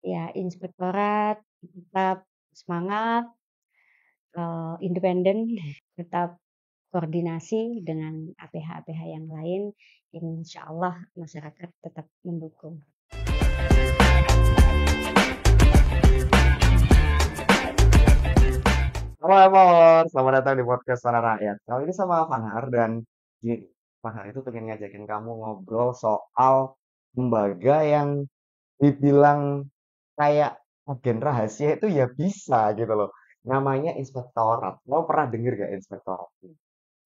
ya inspektorat tetap semangat, independen, tetap koordinasi dengan APH-APH yang lain, insyaallah masyarakat tetap mendukung. Halo Emor, selamat datang di podcast Suara Rakyat. Kali ini sama Fahar dan gini, Fahar itu pengen ngajakin kamu ngobrol soal lembaga yang dibilang kayak agen rahasia itu ya bisa gitu loh. Namanya inspektorat. Lo pernah denger gak inspektorat?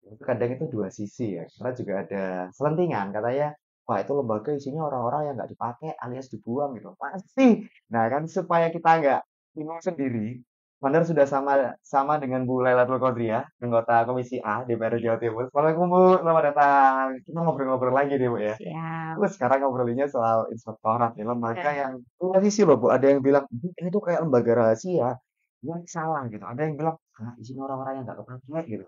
Itu kadang itu dua sisi ya. Karena juga ada selentingan. Katanya, wah itu lembaga isinya orang-orang yang nggak dipakai alias dibuang gitu. Pasti. Nah kan supaya kita nggak bingung sendiri, Mandar sudah sama sama dengan Bu Lailatul Qadriyah, anggota Komisi A DPR Jawa Timur. Selamat Bu, selamat datang. Kita ngobrol-ngobrol lagi deh Bu ya. Siap. Terus sekarang ngobrolinnya soal inspektorat ya, lembaga yang dua sisi loh Bu. Ada yang bilang, ini tuh kayak lembaga rahasia. Yang salah gitu. Ada yang bilang, ah, isinya orang-orang yang nggak kepake gitu.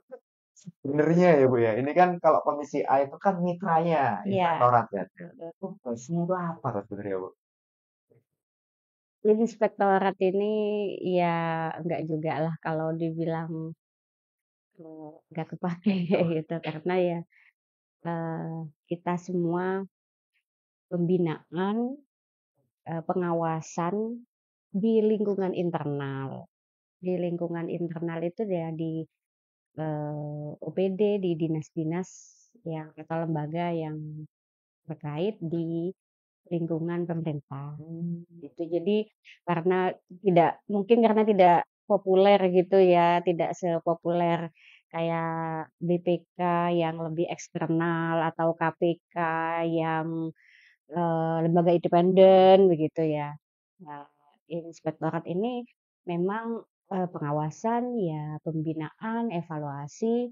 Sebenarnya ya Bu ya, ini kan kalau Komisi A itu kan mitranya Iya, inspektorat ya. betul. Itu fungsinya itu apa tuh sebenarnya Bu? Jadi inspektorat ini ya enggak juga lah kalau dibilang, nggak kepakai gitu karena ya, kita semua pembinaan, pengawasan di lingkungan internal. Di lingkungan internal itu ya di, OPD, di dinas-dinas yang atau lembaga yang terkait di lingkungan pemerintah, gitu. Jadi karena karena tidak populer gitu ya, tidak sepopuler kayak BPK yang lebih eksternal atau KPK yang, lembaga independen begitu ya. Nah, inspektorat ini memang, pengawasan, ya pembinaan, evaluasi,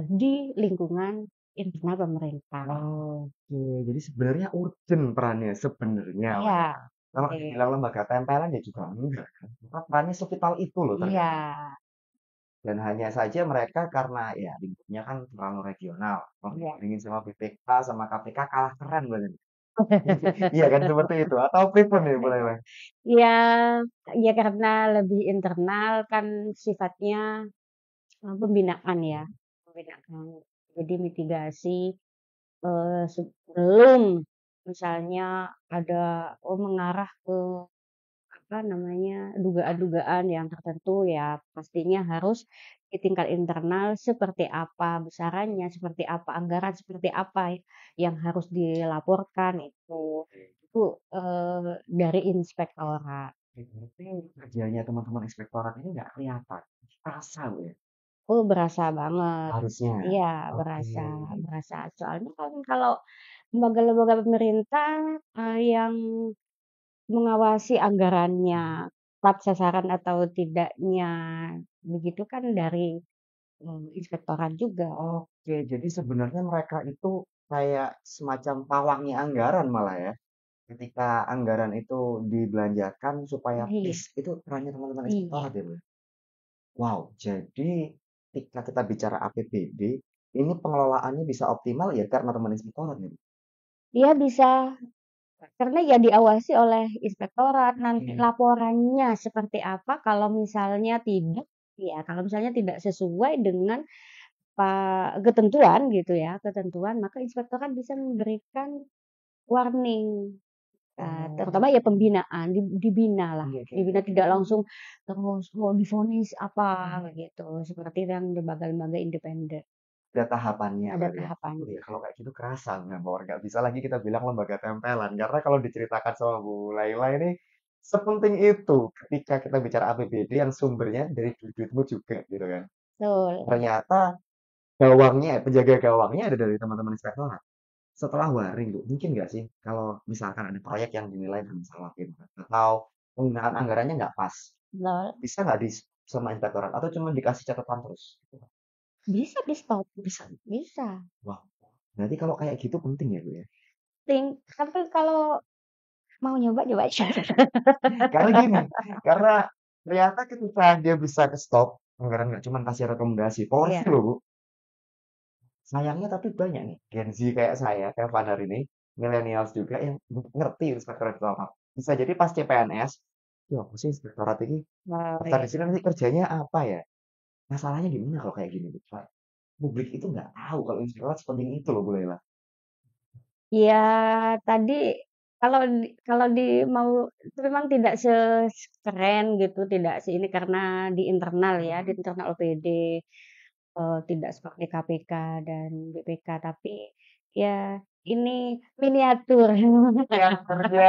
di lingkungan internal pemerintah. Oke, jadi sebenarnya urgent perannya sebenarnya lah Iya, ya. Kalau oke. dibilang lembaga tempelan ya juga enggak kan. Karena perannya sevital itu loh Iya, ternyata. Dan hanya saja mereka karena ya lingkupnya kan terlalu regional. Kalau iya. dibandingin sama BPK sama KPK kalah keren banget. Iya kan seperti itu. Atau pripun nih boleh Bang? Ya, ya karena lebih internal kan sifatnya, pembinaan ya, pembinaan. Jadi mitigasi, sebelum misalnya ada, mengarah ke apa namanya, dugaan-dugaan yang tertentu ya pastinya harus di tingkat internal seperti apa besarannya, seperti apa anggaran, seperti apa yang harus dilaporkan itu. Itu, dari inspektorat. Berarti kerjanya teman-teman inspektorat ini nggak kelihatan. Terasa Bu ya. Oh, berasa banget. Harusnya. Iya, Oke. berasa berasa. Soalnya kan kalau lembaga-lembaga pemerintah, yang mengawasi anggarannya tepat sasaran atau tidaknya, begitu kan dari, inspektorat juga. Oke, jadi sebenarnya mereka itu kayak semacam pawangnya anggaran malah ya. Ketika anggaran itu dibelanjakan supaya Iya peace, itu perannya teman-teman iya inspektorat ya, Bu. Wow, jadi ketika kita bicara APBD, ini pengelolaannya bisa optimal ya karena teman inspektorat nih, Bu. iya bisa, karena ya diawasi oleh inspektorat, nanti Oke. laporannya seperti apa kalau misalnya tidak sesuai dengan ketentuan gitu ya, ketentuan, maka inspektorat bisa memberikan warning. Oh, Terutama ya pembinaan, dibinalah, oke, oke, dibina oke. tidak langsung terus, divonis apa, gitu, seperti yang lembaga-lembaga independen, Ada tahapannya ada berarti ya. Oh tahapannya. ya, kalau kayak gitu kerasa nggak nggak bisa lagi kita bilang lembaga tempelan karena kalau diceritakan sama Bu Laila ini sepenting itu ketika kita bicara APBD yang sumbernya dari duit-duitmu juga gitu kan. Betul, Ternyata gawangnya, penjaga gawangnya ada dari teman-teman inspektorat. Setelah waring, Bu, mungkin nggak sih kalau misalkan ada proyek yang dinilai bermasalah gitu kan, atau penggunaan anggarannya nggak pas, betul. bisa nggak di sama inspektorat atau cuma dikasih catatan terus? Bisa di-stop, Bisa. bisa. Wah, berarti kalau kayak gitu penting ya, Bu ya. Tapi kalau mau nyoba, nyoba aja. Karena gini, karena ternyata ketika dia bisa ke stop, anggaran nggak cuma kasih rekomendasi, polisi Iya, loh, Bu. Sayangnya tapi banyak nih, Gen Z kayak saya, kayak Fadhar ini, millennials juga yang ngerti inspektorat itu apa. bisa jadi pas CPNS, ya apa sih inspektorat ini? Oh, Daftar iya. di sini nanti kerjanya apa ya? Masalahnya gimana kalau kayak gini tuh? Pak? Publik itu nggak tahu kalau inspektorat sepenting itu loh Bu Laila. Ya tadi kalau di mau itu memang tidak sekeren gitu, tidak ini karena di internal ya, di internal OPD, tidak seperti KPK dan BPK, tapi ya ini miniatur. Ya kerja.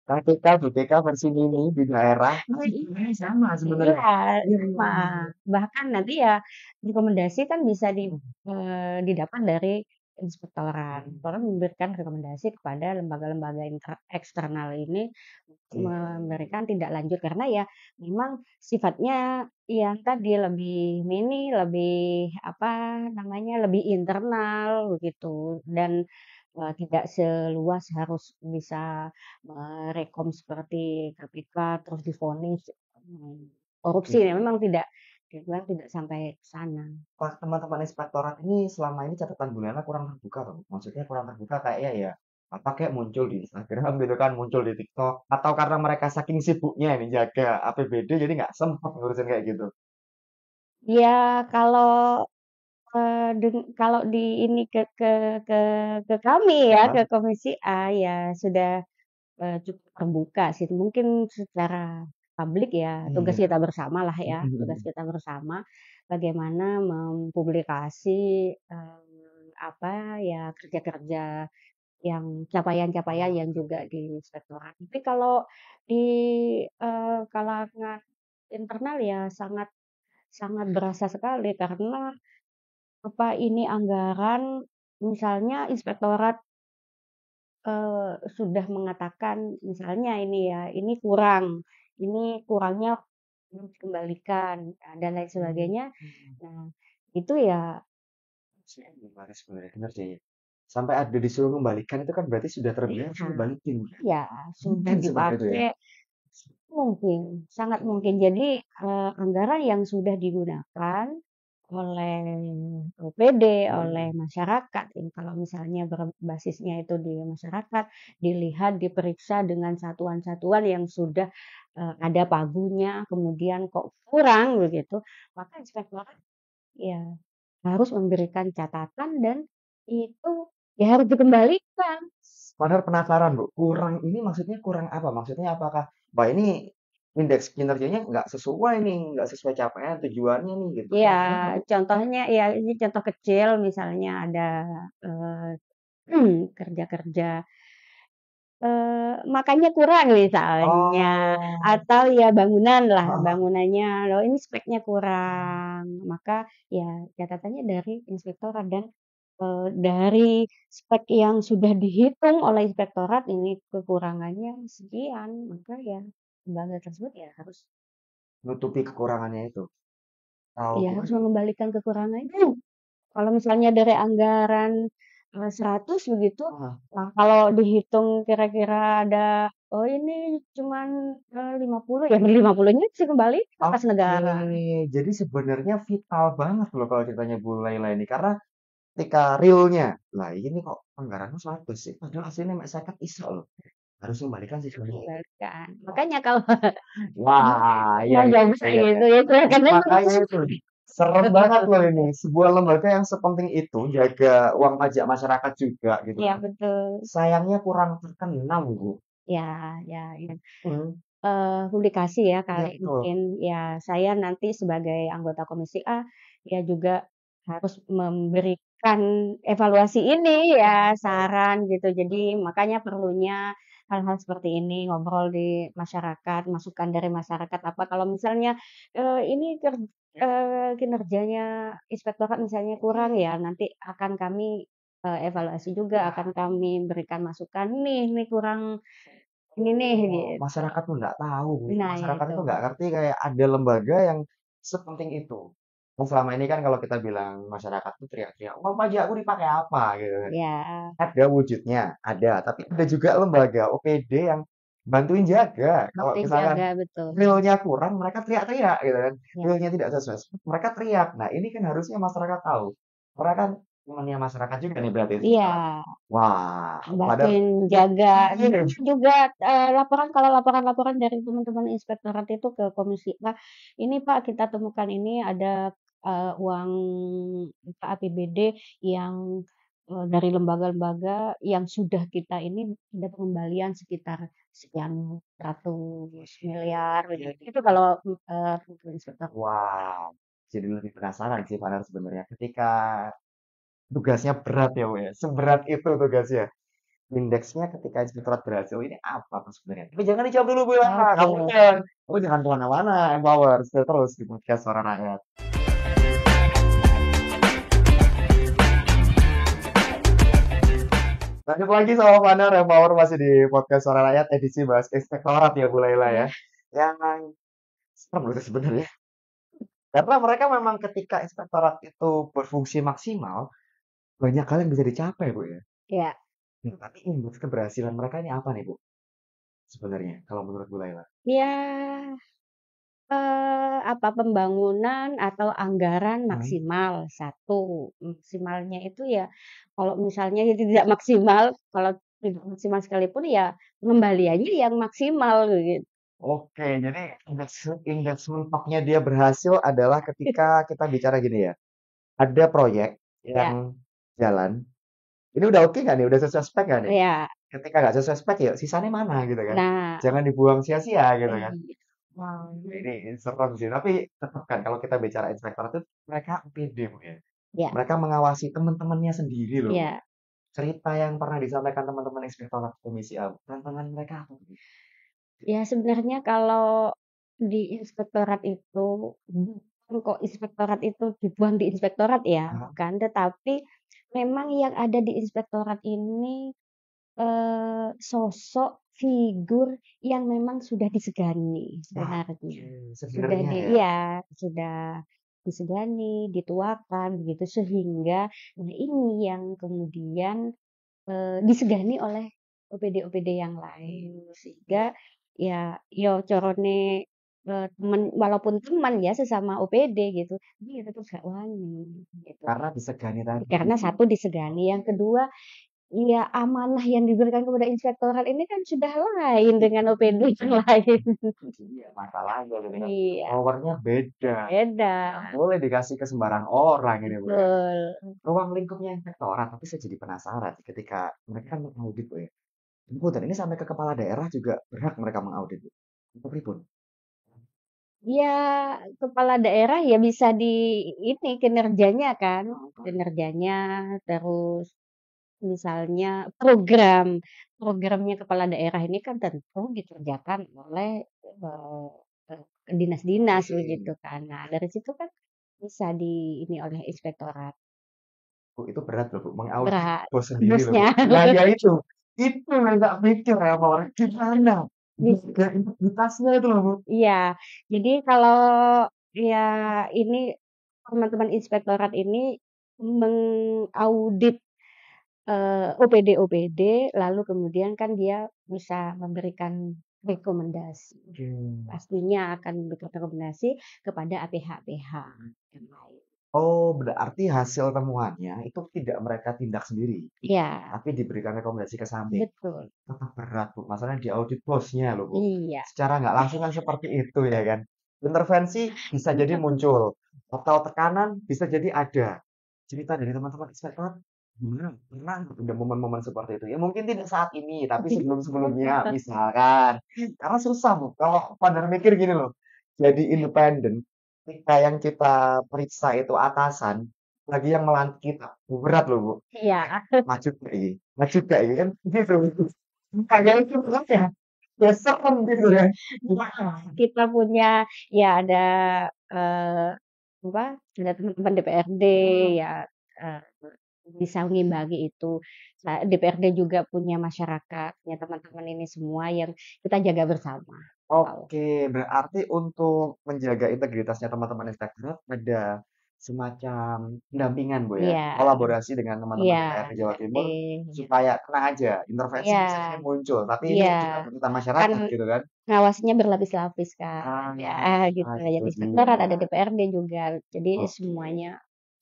KPK, BPK versi mini di daerah, tapi sebenarnya sama sebenarnya. Iya, Iya, iya, sama. iya, iya. Bahkan nanti ya rekomendasi kan bisa didapat dari inspektorat. Inspektorat memberikan rekomendasi kepada lembaga-lembaga eksternal ini Oke. memberikan tindak lanjut karena ya memang sifatnya yang tadi lebih mini, lebih apa namanya, lebih internal begitu dan tidak seluas harus bisa merekom seperti KPK terus divonis korupsi Oke. ya memang dibilang tidak sampai ke sana. Pak, teman-teman inspektorat ini selama ini catatan Bu Nela kurang terbuka loh. Maksudnya kurang terbuka kayaknya ya apa kayak muncul di Instagram gitu kan, muncul di TikTok, atau karena mereka saking sibuknya ini jaga APBD jadi nggak sempat ngurusin kayak gitu. Ya kalau di ini ke kami ya, Ya. ke Komisi A ya sudah cukup terbuka sih. Mungkin secara publik ya tugas Iya. kita bersama lah ya, tugas kita bersama bagaimana mempublikasi apa ya kerja-kerja yang capaian-capaian yang juga di inspektorat. Tapi kalau di kalangan internal ya sangat sangat berasa sekali karena apa ini anggaran misalnya inspektorat sudah mengatakan misalnya ini ya, ini kurangnya harus dikembalikan, dan lain sebagainya. Nah, itu ya Gimana sebenarnya kinerjanya? Sampai ada disuruh kembalikan itu kan berarti sudah terbiasa iya dibalikin. iya, sudah Mungkin seperti itu ya. dipakai mungkin, sangat mungkin. Jadi, anggaran yang sudah digunakan oleh OPD, oleh masyarakat, kalau misalnya berbasisnya itu di masyarakat, dilihat, diperiksa dengan satuan-satuan yang sudah, ada pagunya, kemudian kok kurang begitu, maka inspektorat ya harus memberikan catatan dan itu ya harus dikembalikan. Padahal penasaran, Bu. Kurang ini maksudnya kurang apa? Maksudnya apakah, wah ini indeks kinerjanya nggak sesuai nih, nggak sesuai capaian tujuannya nih gitu. Ya, Atau gimana, Bu? contohnya ya ini contoh kecil misalnya ada, kerja-kerja, makannya kurang misalnya, Oh, atau ya bangunan lah, heeh. bangunannya, loh ini speknya kurang, maka ya catatannya dari inspektorat dan, dari spek yang sudah dihitung oleh inspektorat ini kekurangannya sekian, maka ya lembaga tersebut ya harus Nutupi kekurangannya itu. Tahu ya harus gimana? mengembalikan kekurangannya. Kalau misalnya dari anggaran, 100 begitu, Ah, nah kalau dihitung kira-kira ada, oh ini cuman, 50 ya 50-nya dikembalikan kas oke. negara. Jadi sebenarnya vital banget loh kalau ceritanya Bu Laila ini. Karena ketika realnya, lah ini kok anggarannya 100 sih. Padahal aslinya mek 50 iso loh. Harus kembalikan sih sebenarnya. Dikembalikan. Makanya kalau Wah, iya, yang iya, nggak iya, bisa iya, iya. gitu ya silakan aja. Makanya itu serem banget loh ini. Sebuah lembaga yang sepenting itu jaga uang pajak masyarakat juga gitu Iya kan. betul. Sayangnya kurang terkenal, Bu. Ya ya ya. Hmm, Publikasi ya iya kali betul. mungkin, ya saya nanti sebagai anggota Komisi A, ya juga harus memberikan evaluasi ini ya, saran gitu. Jadi makanya perlunya hal-hal seperti ini, ngobrol di masyarakat, masukan dari masyarakat apa, kalau misalnya, ini kinerjanya inspektorat misalnya kurang ya, nanti akan kami, evaluasi juga, akan kami berikan masukan, "Nih kurang ini nih," Oh, gitu. masyarakat tuh nggak tahu, Bu. Nah, ya Masyarakat itu. itu nggak ngerti kayak ada lembaga yang sepenting itu. Kan selama ini kan kalau kita bilang masyarakat tuh teriak-teriak, uang pajakku dipakai apa gitu kan. Ya, Ada wujudnya, ada. Tapi ada juga lembaga OPD yang bantuin jaga. Kalau penting misalkan jaga betul. realnya kurang, mereka teriak-teriak gitu kan. Ya, Realnya tidak sesuai, mereka teriak. Nah ini kan harusnya masyarakat tahu. Karena kan temannya masyarakat juga nih berarti Iya, inspektorat. Wah, padahal bantuin jaga juga laporan kalau laporan-laporan dari teman-teman inspektorat itu ke komisi, "Pak, ini Pak kita temukan ini ada, uang APBD yang, dari lembaga-lembaga yang sudah kita ini ada pengembalian sekitar sekian ratus miliar," gitu kalau, teman-teman inspektorat. wah, jadi lebih penasaran sih Farhan sebenarnya ketika tugasnya berat ya Bu ya. Seberat itu tugasnya. Indeksnya ketika inspektorat berhasil ini apa Mas sebenarnya? Tapi jangan dijawab dulu Bu ya. Oke. Kamu jangan kemana-mana. Empower stay terus di podcast Suara Rakyat. Lanjut lagi sama Vanar Empower masih di podcast Suara Rakyat edisi bahas inspektorat ya Bu Laila ya. Iya, Yang serem loh sebenarnya. Karena mereka memang ketika inspektorat itu berfungsi maksimal, banyak hal yang bisa dicapai Bu ya. iya. Nah, tapi indeks keberhasilan mereka ini apa nih Bu? Sebenarnya kalau menurut Bu Laila. Ya, apa, pembangunan atau anggaran Hmm. maksimal, satu. Maksimalnya itu ya kalau misalnya ya tidak maksimal, kalau tidak maksimal sekalipun ya pengembaliannya yang maksimal gitu. Oke, jadi indeks indeks mentoknya dia berhasil adalah ketika kita bicara gini ya. Ada proyek yang Ya, jalan. Ini udah oke nggak nih? Udah sesuai spek nggak nih? ya. Ketika nggak sesuai spek ya sisanya mana gitu kan? Nah, Jangan dibuang sia-sia gitu kan? iya, Wah, ini serem sih. Tapi tetap kan kalau kita bicara inspektor itu mereka OPD Bu ya. ya, Mereka mengawasi teman-temannya sendiri loh Bu. ya. Cerita yang pernah disampaikan teman-teman inspektorat Komisi A. Tantangan mereka apa Bu? Ya sebenarnya kalau di inspektorat itu bukan kok inspektorat itu dibuang di inspektorat ya, Hah? bukan. Tetapi memang yang ada di inspektorat ini sosok figur yang memang sudah disegani Nah, sebenarnya. Sudah sebenarnya di ya. iya, sudah disegani, dituakan begitu sehingga nah ini yang kemudian, disegani oleh OPD-OPD yang lain. Sehingga ya yo corone, temen walaupun teman ya sesama OPD gitu, tapi ya tetep gak wani gitu. Karena disegani tadi. Karena satu disegani, yang kedua iya, amanah yang diberikan kepada inspektorat ini kan sudah lain dengan OPD yang lain. Iya, masalahnya gitu kan. Iya, Powernya beda. Nggak beda. boleh dikasih ke sembarang orang ini, Bu ya. Betul. Ruang lingkupnya inspektorat, tapi saya jadi penasaran sih ketika mereka kan mengaudit, Bu ya. Punten, ini sampai ke kepala daerah juga berhak mereka mengaudit, Bu. Itu pripun? Ya, kepala daerah ya bisa di ini kinerjanya kan, kinerjanya, terus misalnya programnya kepala daerah ini kan tentu dikerjakan oleh eh, dinas-dinas begitu kan. Nah, dari situ kan bisa di ini oleh inspektorat. Bu, itu berat loh, Bu. Mengaudit Berat bos sendiri loh, Bu. bosnya. Nah, ya itu. Itu yang nggak mikir ya, Pak. Gimana? Bis- Jaga integritasnya itu loh, Bu. Iya, jadi kalau ya ini teman-teman inspektorat ini mengaudit OPD-OPD, lalu kemudian kan dia bisa memberikan rekomendasi. Oke. Pastinya akan memberikan rekomendasi kepada APH-APH yang lain. Oh, berarti hasil temuannya itu tidak mereka tindak sendiri, Iya, tapi diberikan rekomendasi ke samping. betul. Tetap berat, Bu. Masalahnya di audit bosnya loh, Bu. Iya. Secara nggak langsung kan seperti itu ya kan. Intervensi bisa jadi muncul. Atau tekanan bisa jadi ada. Cerita dari teman-teman inspektorat, gimana? Pernah nggak ada momen-momen seperti itu? Ya mungkin tidak saat ini, tapi sebelum-sebelumnya misalkan. Karena susah, Bu. Kalau pada mikir gini loh. Jadi independen, ketika yang kita periksa itu atasan, lagi yang melantik kita. Berat loh, Bu. Iya. Maju kayak gini. Maju kayak gini kan. Gitu. Kayak itu kan ya. Ya serem gitu ya. Wah. Kita punya ya ada eh, apa? Ada teman-teman DPRD ya eh, bisa mengimbangi itu. DPRD juga punya masyarakat, punya teman-teman ini semua yang kita jaga bersama. Wow. Oke, berarti untuk menjaga integritasnya teman-teman inspektorat ada semacam pendampingan, Bu ya. Iya, Kolaborasi dengan teman-teman iya, DPRD Jawa DPRD, Timur ya. supaya tenang aja, intervensi Iya, bisa saja muncul, tapi ini iya. juga tuntutan Kan masyarakat gitu kan. ngawasinya berlapis-lapis kan. Ah, Ya, gitu. ah, Ada itu inspektorat, ada dia. DPRD juga. Jadi Oke. semuanya.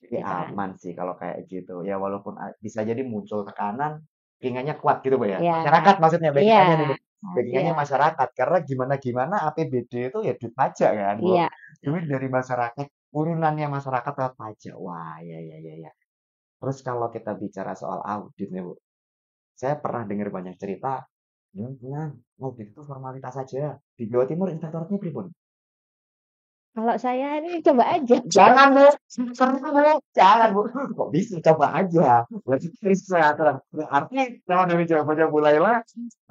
Jadi gitu kan. aman sih kalau kayak gitu. Ya walaupun bisa jadi muncul tekanan, backing-nya kuat gitu Bu ya. Iya, Masyarakat maksudnya iya, backing-nya nih Bu. iya, Backing-nya masyarakat. Karena gimana-gimana APBD itu ya duit pajak kan Bu. iya, Duit dari masyarakat, urunannya masyarakat lewat pajak. Wah, ya ya ya ya. Terus kalau kita bicara soal audit nih Bu. Saya pernah dengar banyak cerita, nah, audit itu formalitas saja. Di Jawa Timur inspektoratnya pripun? kalau saya ini coba aja. Jangan Bu, seru Bu, jangan Bu. Kok bisa coba aja? Berarti bisa. Berarti kalau dari jawabannya Bu Laila,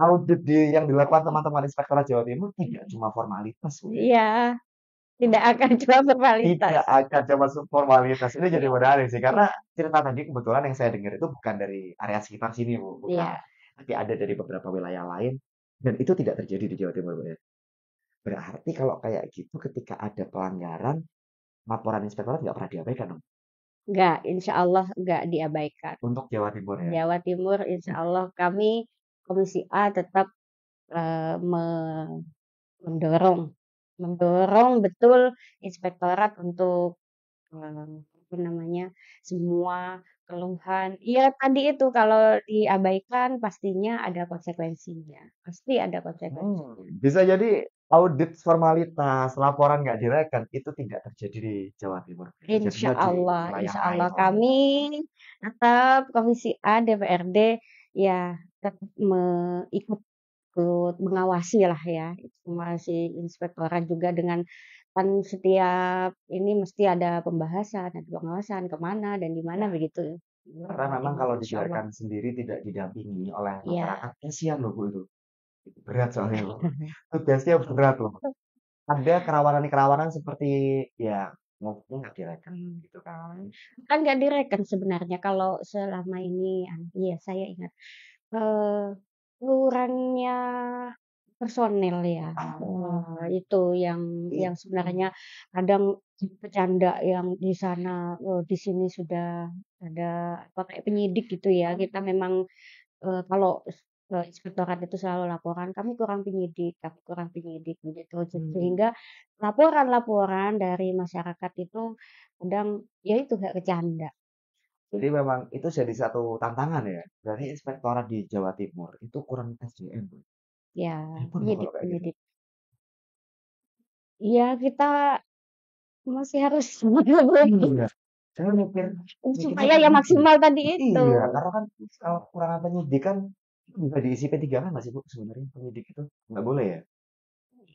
audit yang dilakukan teman-teman Inspektorat Jawa Timur tidak cuma formalitas Bu ya. Iya, tidak akan cuma Tidak formalitas. akan cuma formalitas. Ini jadi Iya, menarik sih karena cerita tadi kebetulan yang saya dengar itu bukan dari area sekitar sini Bu, bukan. iya, Tapi ada dari beberapa wilayah lain dan itu tidak terjadi di Jawa Timur Bu ya. Berarti kalau kayak gitu ketika ada pelanggaran, laporan inspektorat nggak pernah diabaikan dong enggak, insya Allah enggak diabaikan. untuk Jawa Timur ya. Jawa Timur, insya Allah kami Komisi A tetap mendorong, mendorong betul inspektorat untuk apa namanya, semua keluhan. Iya tadi itu kalau diabaikan pastinya ada konsekuensinya, pasti ada konsekuensinya. Bisa jadi audit formalitas, laporan nggak direkan itu tidak terjadi di Jawa Timur. Terjadinya di wilayah Insya lain. Allah Oh, kami tetap Komisi A DPRD ya tetap ikut ikut mengawasi lah ya, mengawasi inspektorat juga dengan kan setiap ini mesti ada pembahasan, ada pengawasan kemana dan di mana ya. begitu. Karena memang kalau Insya Allah. dibiarkan sendiri tidak didampingi oleh Ya, masyarakat, kasihan loh Bu itu. Itu berat soalnya Bu. Tugasnya berat loh. Ada kerawanan-kerawanan seperti ya ngomongnya nggak direkan gitu kan. kan nggak direken sebenarnya kalau selama ini, iya saya ingat, eh, kurangnya personel ya, itu yang Itu. sebenarnya kadang bercanda yang di sana, di sini sudah ada apa kayak penyidik gitu ya. Kita memang kalau inspektorat itu selalu laporan, kami kurang penyidik begitu. Hmm. Sehingga laporan-laporan dari masyarakat itu kadang ya itu kayak bercanda. Jadi memang itu jadi satu tantangan ya. Berarti inspektorat di Jawa Timur itu kurang SDM, Bu. Ya, Repot Bu kalau kayak gitu. penyidik-penyidik. Iya, kita masih harus Iya. Saya mikirnya supaya kayak ya gitu. maksimal tadi itu. Iya, karena kan kalau kekurangan penyidik kan bisa diisi P3K nggak sih Bu sebenarnya penyidik itu? Nggak boleh ya?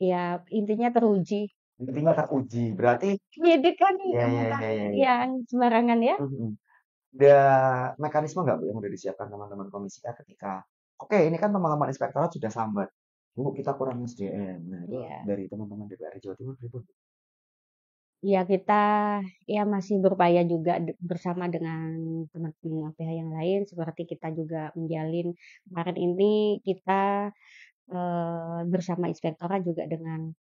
Ya, intinya teruji. Intinya teruji. Berarti Penyidik kan ya ya bukan ya ya ya. yang sembarangan ya. Mhm. Ada mekanisme nggak Bu yang udah disiapkan teman-teman Komisi A ketika oke ini kan teman-teman inspektorat sudah sambat. Bu kita kurang SDM. Nah itu Ya, dari teman-teman DPR Jawa Timur itu. ya kita ya masih berupaya juga bersama dengan teman-teman pihak yang lain seperti kita juga menjalin kemarin ini kita bersama inspektorat juga dengan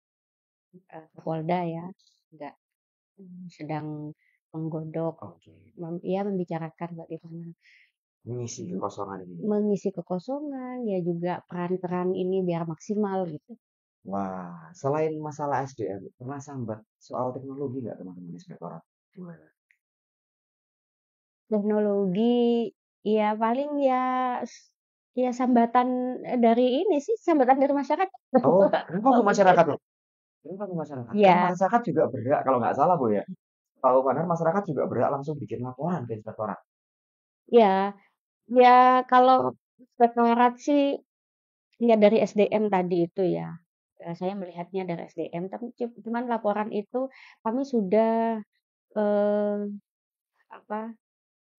Kapolda ya juga sedang menggodok Oke. ya membicarakan bagaimana Mengisi kekosongan ini. mengisi kekosongan ya juga peran-peran ini biar maksimal gitu. Wah, selain masalah SDM, pernah sambat soal teknologi nggak teman-teman inspektorat? Gimana? Teknologi, ya paling ya ya sambatan dari ini sih, sambatan dari masyarakat. Oh, kenapa ke masyarakat loh? Kenapa ke masyarakat? Kan Ya, masyarakat juga berhak, kalau nggak salah Bu ya. Tahu benar masyarakat juga berhak langsung bikin laporan ke inspektorat. ya, ya kalau inspektorat sih ya dari SDM tadi itu ya. Saya melihatnya dari SDM, tapi cuman laporan itu kami sudah eh, apa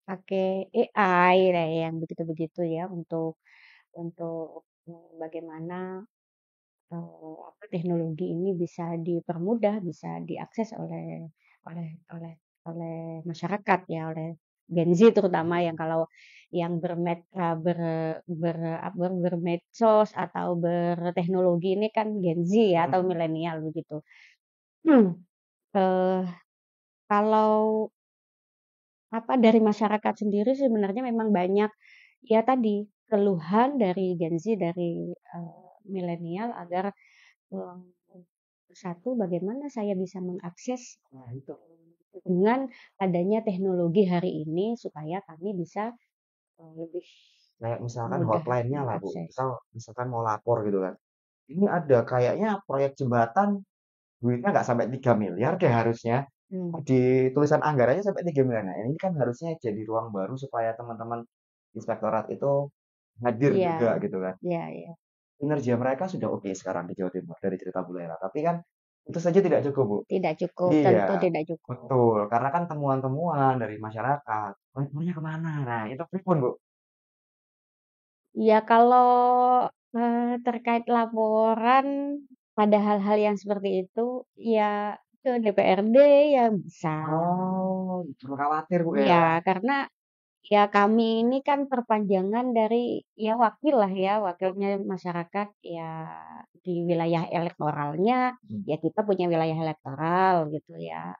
pakai AI lah yang begitu-begitu ya untuk bagaimana teknologi ini bisa dipermudah, bisa diakses oleh oleh oleh masyarakat ya, oleh Gen Z terutama yang kalau yang bermedsos atau berteknologi ini kan Gen Z ya atau Mhm. milenial begitu. Hmm, eee, kalau dari masyarakat sendiri sebenarnya memang banyak ya tadi keluhan dari Gen Z, dari milenial agar Eee, satu bagaimana saya bisa mengakses Nah itu. dengan adanya teknologi hari ini supaya kami bisa lebih Kayak misalkan mudah hotline-nya lah Bu, mengakses. misalkan mau lapor gitu kan. Ini ada kayaknya proyek jembatan duitnya nggak sampai 3 miliar deh harusnya. Hmm. Di tulisan anggarannya sampai 3 miliar. Nah, ini kan harusnya jadi ruang baru supaya teman-teman inspektorat itu hadir Iya, juga gitu kan. iya, iya. Kinerja mereka sudah oke sekarang di Jawa Timur dari cerita Bu Lela. Tapi kan itu saja tidak cukup, Bu. Tidak cukup, tentu Iya, tidak cukup. betul. Karena kan temuan-temuan dari masyarakat, lapornya kemana? Nah, itu pripun, Bu? Ya kalau terkait laporan pada hal-hal yang seperti itu, ya ke DPRD ya bisa. Oh, jangan khawatir, Bu ya. Ya karena ya kami ini kan perpanjangan dari ya wakil lah ya, wakilnya masyarakat ya di wilayah elektoralnya, Hmm, ya kita punya wilayah elektoral gitu ya,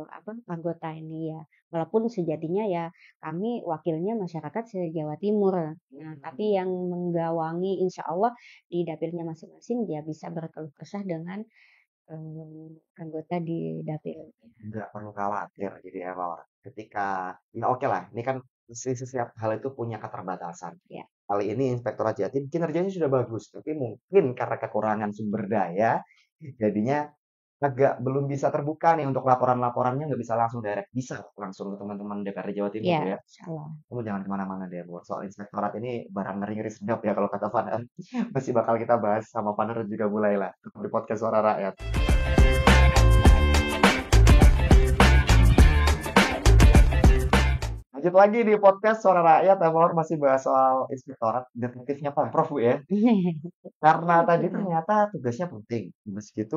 apa, anggota ini ya. Walaupun sejatinya ya kami wakilnya masyarakat se-Jawa Timur. Nah, tapi yang menggawangi insya Allah di dapilnya masing-masing ya bisa berkeluh kesah dengan, anggota di dapil. nggak perlu khawatir. Jadi emang ketika, ya oke lah, ini kan setiap hal itu punya keterbatasan. Ya, Kali ini Inspektorat Jatim kinerjanya sudah bagus, tapi mungkin karena kekurangan sumber daya, jadinya agak belum bisa terbuka nih untuk laporan-laporannya nggak bisa langsung direct, bisa langsung ke teman-teman DPRD Jawa Timur ya ya. insyaallah. Kamu jangan kemana-mana deh, buat soal inspektorat ini barang ngeri-ngeri sedap ya kalau kata Fadhan. Masih bakal kita bahas sama Fadhan dan juga mulai lah di podcast Suara Rakyat. Lanjut lagi di podcast Suara Rakyat, Emor masih bahas soal inspektorat detektifnya Pemprov Bu ya. Karena tadi ternyata tugasnya penting. Meski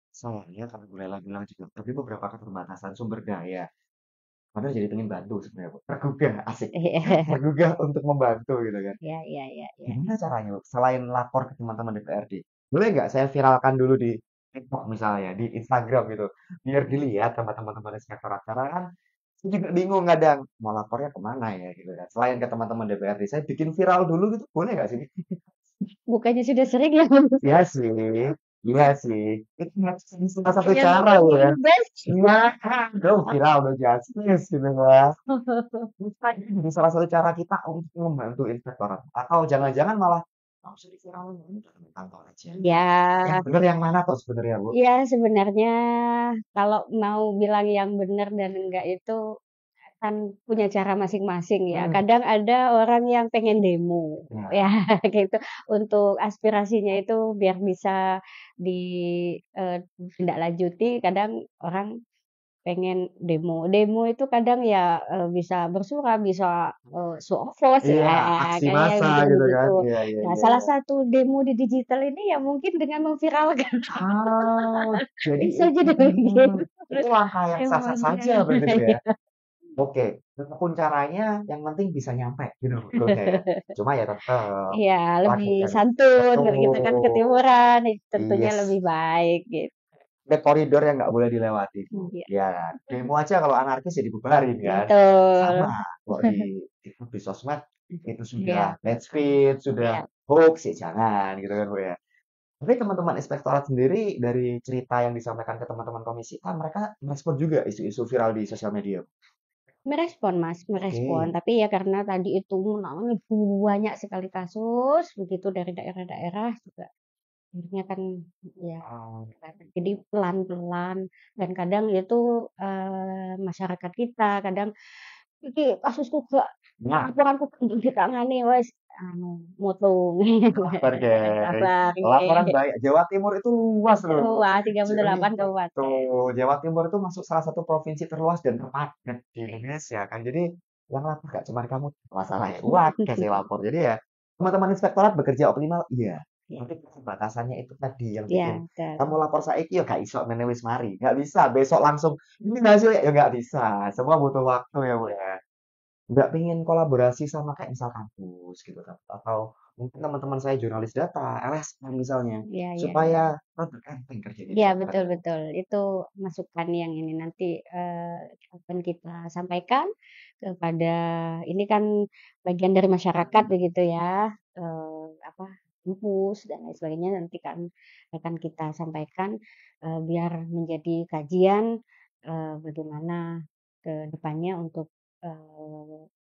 soalnya kalau Bu Lela bilang juga, tapi beberapa keterbatasan sumber daya. Padahal jadi pengen bantu sebenarnya Bu. Tergugah, asik. Iya. Tergugah untuk membantu gitu kan. Iya, iya, iya, iya. Gimana caranya Bu? Selain lapor ke teman-teman DPRD. Boleh nggak saya viralkan dulu di TikTok misalnya, di Instagram gitu. Biar dilihat sama teman-teman inspektorat. Karena kan saya juga bingung kadang mau lapornya kemana ya gitu kan. Selain ke teman-teman DPRD, saya bikin viral dulu gitu. Boleh nggak sih? Bukannya sudah sering ya, Iya sih, iya sih. Itu salah satu yang cara yang ya. invest. Iya, udah viral, udah justice gitu ya. Bisa jadi salah satu cara kita untuk membantu inspektorat. Atau jangan-jangan malah nggak usah diviralin, ini udah di kantor aja. Yang Ya, benar yang mana tuh sebenarnya, Bu? ya sebenarnya kalau mau bilang yang benar dan enggak itu kan punya cara masing-masing ya. Hmm, Kadang ada orang yang pengen demo, ya ya. gitu untuk aspirasinya itu biar bisa ditindaklanjuti. Kadang orang pengen demo. Demo itu kadang ya, bisa bersuara, bisa, show of force Iya, ya, aksi kayak yang massa gitu kan. begitu-begitu. Iya, iya, Nah, iya, salah iya. satu demo di digital ini ya mungkin dengan memviralkan Ah, jadi bisa jadi begitu. itu Terus langkah yang sah-sah emosinya saja berarti Bu ya. ya. Oke, apapun caranya yang penting bisa nyampe gitu sebetulnya ya. Cuma ya tetap Iya, lebih lanjutkan. santun kalau kita kan Betul. ketimuran, tentunya Yes. lebih baik gitu. Ada koridor yang nggak boleh dilewati, Bu. Iya, Ya kan? Demo aja kalau anarkis ya dibubarin kan. betul. Sama kok di sosmed itu sudah Iya, hate speech, sudah iya. hoax ya jangan gitu kan Bu ya. Tapi teman-teman inspektorat sendiri dari cerita yang disampaikan ke teman-teman komisi A, mereka merespon juga isu-isu viral di sosial media. Merespon Mas, merespon. Oke. Tapi ya karena tadi itu menangani banyak sekali kasus, begitu dari daerah-daerah juga. Akhirnya kan ya Oh, jadi pelan-pelan dan kadang itu, masyarakat kita kadang, "Iki kasusku gak nah, laporanku kudu ditangani wes anu mutung." sabar geng. Sabar Laporan nggih. banyak. Jawa Timur itu luas loh. Luas Jadi 38 kabupaten. betul. Jawa Timur itu masuk salah satu provinsi terluas dan terpadat di Indonesia kan. Jadi yang lapor gak cuma kamu masalahnya. Wah, kasih lapor. Jadi ya teman-teman inspektorat bekerja optimal. Iya. Iya, Tapi batasannya itu tadi yang iya, bikin kamu betul. lapor saiki ya gak iso meneh wis mari. Gak bisa. Besok langsung ini hasilnya ya gak bisa. Semua butuh waktu ya Bu ya. Nggak pengen kolaborasi sama kayak misal kampus gitu kan, atau mungkin teman-teman saya jurnalis data, LSM misalnya, Iya, iya, iya. supaya rada enteng kerjanya di Iya, masyarakat betul, ya. betul. Itu masukan yang ini nanti, akan kita sampaikan kepada ini kan bagian dari masyarakat begitu ya, apa, kampus dan lain sebagainya nanti kan akan kita sampaikan, biar menjadi kajian, bagaimana ke depannya untuk,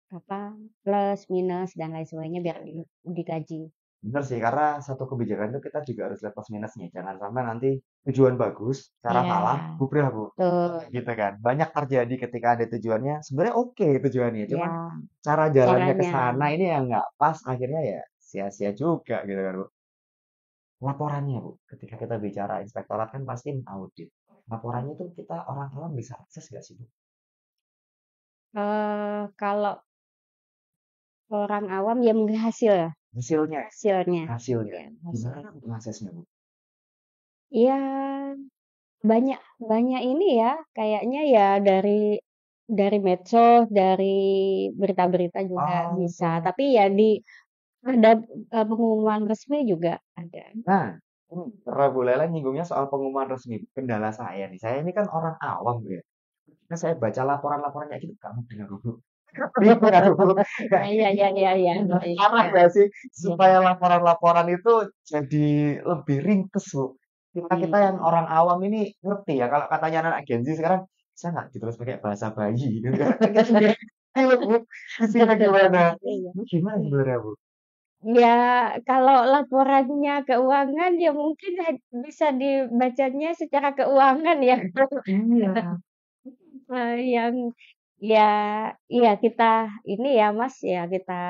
apa, plus, minus, dan lain sebagainya biar dikaji. Bener sih, karena satu kebijakan itu kita juga harus lihat plus minusnya. Jangan sampai nanti tujuan bagus, cara Iya, salah, bubrah Bu. betul. Gitu kan. Banyak terjadi ketika ada tujuannya, sebenarnya oke tujuannya, cuman Ya, cara jalannya ke caranya. sana ini yang nggak pas, akhirnya ya sia-sia juga gitu kan Bu. Laporannya Bu, ketika kita bicara inspektorat kan pasti audit. Laporannya tuh kita orang awam bisa akses nggak sih Bu? Kalau orang awam ya melihat hasil ya, Hasilnya, hasilnya. hasilnya. Ya, Gimana hasilnya. Bu mengaksesnya Bu? Ya, banyak banyak ini ya, kayaknya ya dari medsos, dari berita-berita juga bisa. Oh, Tapi ya ada pengumuman resmi juga ada. nah, karena Bu Lela nyinggungnya soal pengumuman resmi. Kendala saya nih, saya ini kan orang awam Bu ya. Nah, saya baca laporan-laporan kayak gitu, kamu dengar dulu. Bingung aku. Ya, ya, ya, ya, ya, Arah ya, nggak sih ya. supaya laporan-laporan itu jadi lebih ringkes Bu. Kita yang Hmm. orang awam ini ngerti ya kalau katanya anak agensi sekarang bisa nggak ditulis pakai bahasa bayi gitu kan? Kan gitu. Ayo Bu, isinya gimana? Iya. Ini gimana sebenarnya Bu? Ya, kalau laporannya keuangan ya mungkin bisa dibacanya secara keuangan ya. Iya. Yang ya, iya kita ini ya Mas ya kita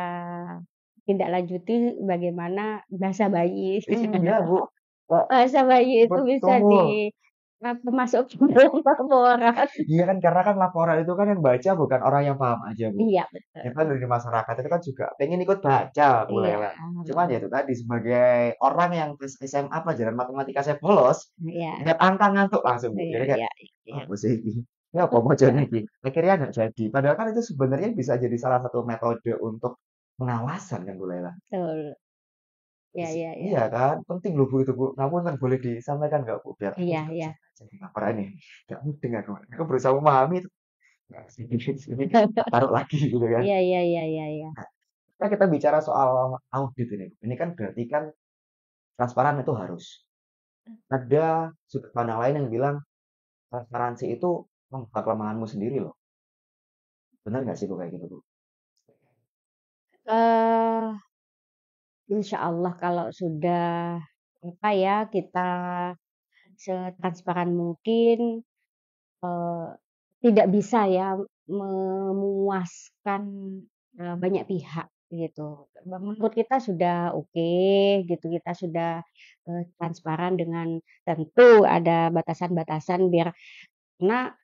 tidak lanjuti bagaimana bahasa bayi. Iya Bu. Kok Bahasa bayi itu bisa betul. masuk ke dalam laporan. Iya kan karena kan laporan itu kan yang baca bukan orang yang paham aja Bu. Iya betul. Kita dari masyarakat itu kan juga pengen ikut baca Bu Iya, Lela. Cuman ya itu tadi sebagai orang yang tes SMA pelajaran matematika saya bolos, iya, lihat angka ngantuk langsung Bu. iya, Jadi kayak iya, iya. apa sih ini? Ya apa mau jadi ini? Akhirnya nggak jadi. Padahal kan itu sebenarnya bisa jadi salah satu metode untuk pengawasan kan Bu Lela. Betul. Iya, iya, iya. Iya kan, penting loh Bu itu Bu. Namun kan boleh disampaikan nggak Bu? Biar aku Iya, juga bisa iya. baca di laporan ini. Nggak mudeng aku berusaha memahami itu. Nggak sedikit ini tak taruh lagi gitu kan. Iya, iya, iya, iya, iya. Nah, kita bicara soal audit ini. Ini kan berarti kan transparan itu harus. Ada sudut pandang lain yang bilang transparansi itu membuka kelemahanmu sendiri loh. Benar nggak sih Bu kayak gitu Bu? Eh, Insya Allah kalau sudah apa ya kita setransparan mungkin eh, tidak bisa ya memuaskan banyak pihak gitu. Menurut kita sudah oke gitu, kita sudah transparan dengan tentu ada batasan-batasan biar karena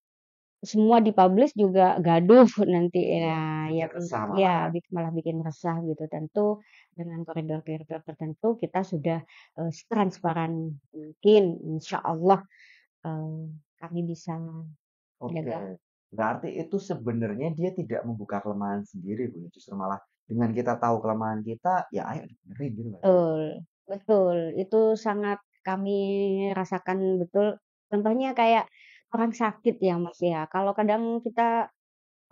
semua dipublish juga gaduh nanti Iya, ya, ya, bikin resah ya malahan. malah bikin resah gitu. Tentu dengan koridor-koridor tertentu kita sudah setransparan mungkin, insya Allah kami bisa Oke. jaga. Berarti itu sebenarnya dia tidak membuka kelemahan sendiri Bu. Justru malah dengan kita tahu kelemahan kita, ya ayo benerin gitu nggak sih? Betul, betul. Itu sangat kami rasakan betul. Contohnya kayak orang sakit ya Mas ya. Kalau kadang kita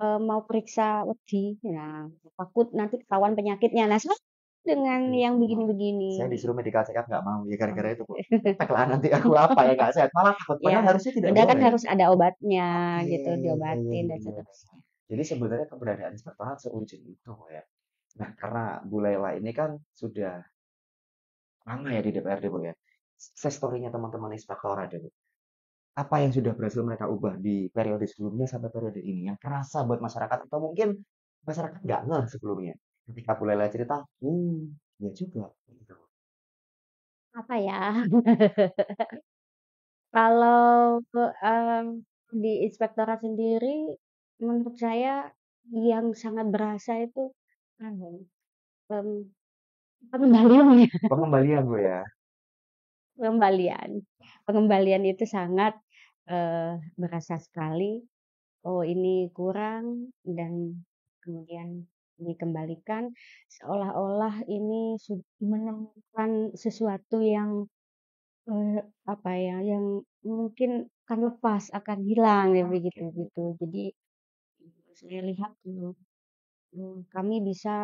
mau periksa wedi, nah takut nanti ketahuan penyakitnya. Nah, sama dengan Aduh, yang Pak. begini-begini. Saya disuruh medical check up nggak mau ya gara-gara Oh. itu kok. Cepet lah nanti aku apa ya nggak sehat malah takut. Ya, Padahal harusnya tidak padahal kan boleh. harus ada obatnya Oke, gitu, iya, iya, diobatin iya, dan iya. seterusnya. Jadi sebenarnya keberadaan inspektorat seurgent itu ya. Nah, karena Bu Lela ini kan sudah lama ya di DPRD Bu ya. Success story-nya teman-teman inspektorat ya Bu. Apa yang sudah berhasil mereka ubah di periode sebelumnya sampai periode ini yang kerasa buat masyarakat atau mungkin masyarakat nggak ngeh sebelumnya. Ketika Bu Lela cerita, ya juga. Gitu. Apa ya? Kalau di inspektorat sendiri, menurut saya yang sangat berasa itu anu, mmm, pengembaliannya, Pengembalian Bu ya. pengembalian. Pengembalian itu sangat berasa sekali. Oh, ini kurang dan kemudian dikembalikan seolah-olah ini menemukan sesuatu yang apa ya, yang mungkin akan lepas, akan hilang ya begitu Oke. gitu. Jadi saya lihat, kami bisa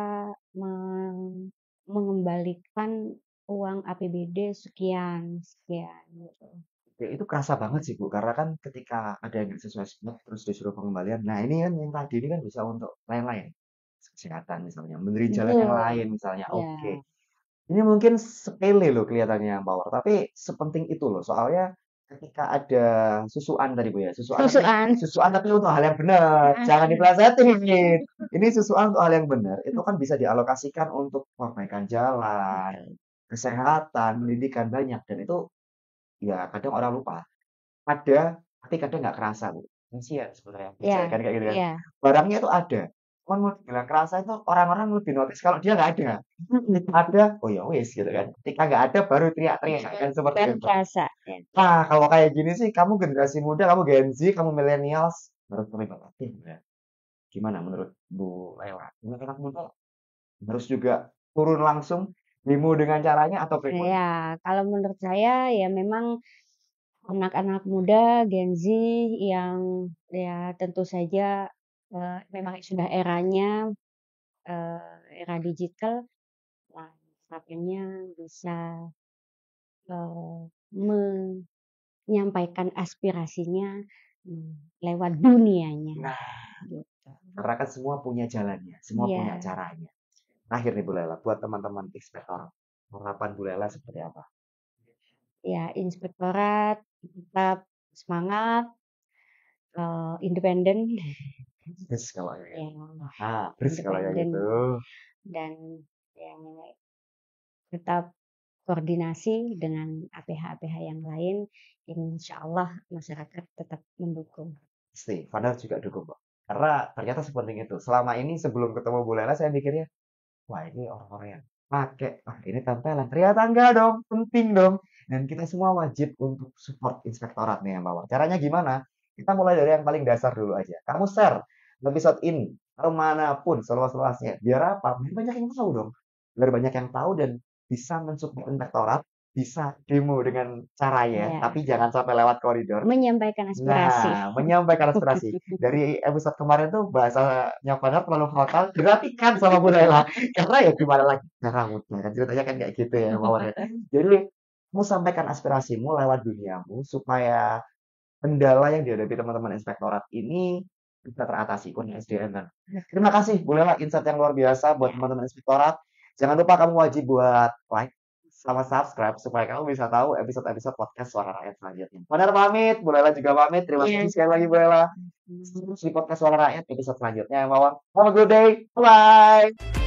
me mengembalikan uang APBD sekian sekian gitu. Oke, itu kerasa banget sih, Bu, karena kan ketika ada yang nggak sesuai spek terus disuruh pengembalian. Nah, ini kan yang tadi ini kan bisa untuk lain-lain. Kesehatan misalnya, memberi jalan yang Betul. lain misalnya. Ya. Oke. Ini mungkin sepele loh kelihatannya Mawar, tapi sepenting itu loh. Soalnya ketika ada susuan tadi Bu ya, Susuan. susuan tapi untuk hal yang benar. Jangan dipelesetin. Ini susuan untuk hal yang benar. Itu kan bisa dialokasikan untuk perbaikan jalan, kesehatan, pendidikan banyak dan itu ya kadang orang lupa. Ada, tapi kadang nggak kerasa, Bu. Kasihan sebenarnya, Ya, kan kayak gitu kan. ya. Barangnya itu ada. Cuman mau dibilang kerasa itu orang-orang lebih notice kalau dia nggak ada. Ada, oh ya wis gitu kan. Ketika nggak ada baru teriak-teriak kan seperti Baru itu. kerasa. Ya. Nah, kalau kayak gini sih kamu generasi muda, kamu Gen Z, kamu millennials, menurut kami Bapak, gimana menurut Bu Lela? Menurut anak muda harus juga turun langsung demo dengan caranya atau bagaimana? Ya, kalau menurut saya ya memang anak-anak muda Gen Z yang ya tentu saja memang sudah eranya era digital, nah makanya bisa menyampaikan aspirasinya lewat dunianya Nah, gitu. karena kan semua punya jalannya, semua punya Iya, caranya. Terakhir nih Bu Lela, buat teman-teman inspektor, harapan Bu Lela seperti apa? ya inspektorat tetap semangat, independen, Terus kalau kayak ya gitu. Terus kalau kayak independen gitu. dan ya tetap koordinasi dengan APH-APH yang lain, insya Allah masyarakat tetap mendukung. Pasti, Fadal juga dukung kok. Karena ternyata sepenting itu. Selama ini sebelum ketemu Bu Lela, saya mikirnya, wah ini orang-orang yang pakai, wah ini tempelan. Ternyata enggak dong, penting dong. Dan kita semua wajib untuk support inspektorat nih yang bawah. Caranya gimana? Kita mulai dari yang paling dasar dulu aja. Kamu share episode ini kemanapun seluas-luasnya. Biar apa? Biar banyak yang tahu dong. Biar banyak yang tahu dan bisa mensupport inspektorat, bisa demo dengan caranya, Ya, tapi jangan sampai lewat koridor. menyampaikan aspirasi. Nah, menyampaikan aspirasi. Dari episode kemarin tuh bahasanya Padar terlalu frontal, diratikan sama Bu Naila. Karena ya gimana lagi? Cara muda kan ceritanya kan kayak gitu ya Mawar ya. Jadi, kamu sampaikan aspirasimu lewat duniamu supaya kendala yang dihadapi teman-teman inspektorat ini bisa teratasi. Pun SDM kan. Terima kasih Bu Lela, insight yang luar biasa buat Ya, teman-teman inspektorat. Jangan lupa kamu wajib buat like sama subscribe supaya kamu bisa tahu episode-episode podcast Suara Rakyat selanjutnya. Benar pamit, Bu Lela juga pamit. Terima kasih ya. sekali lagi Bu Lela. Terus di podcast Suara Rakyat episode selanjutnya. Mawar. Have a good day. Bye.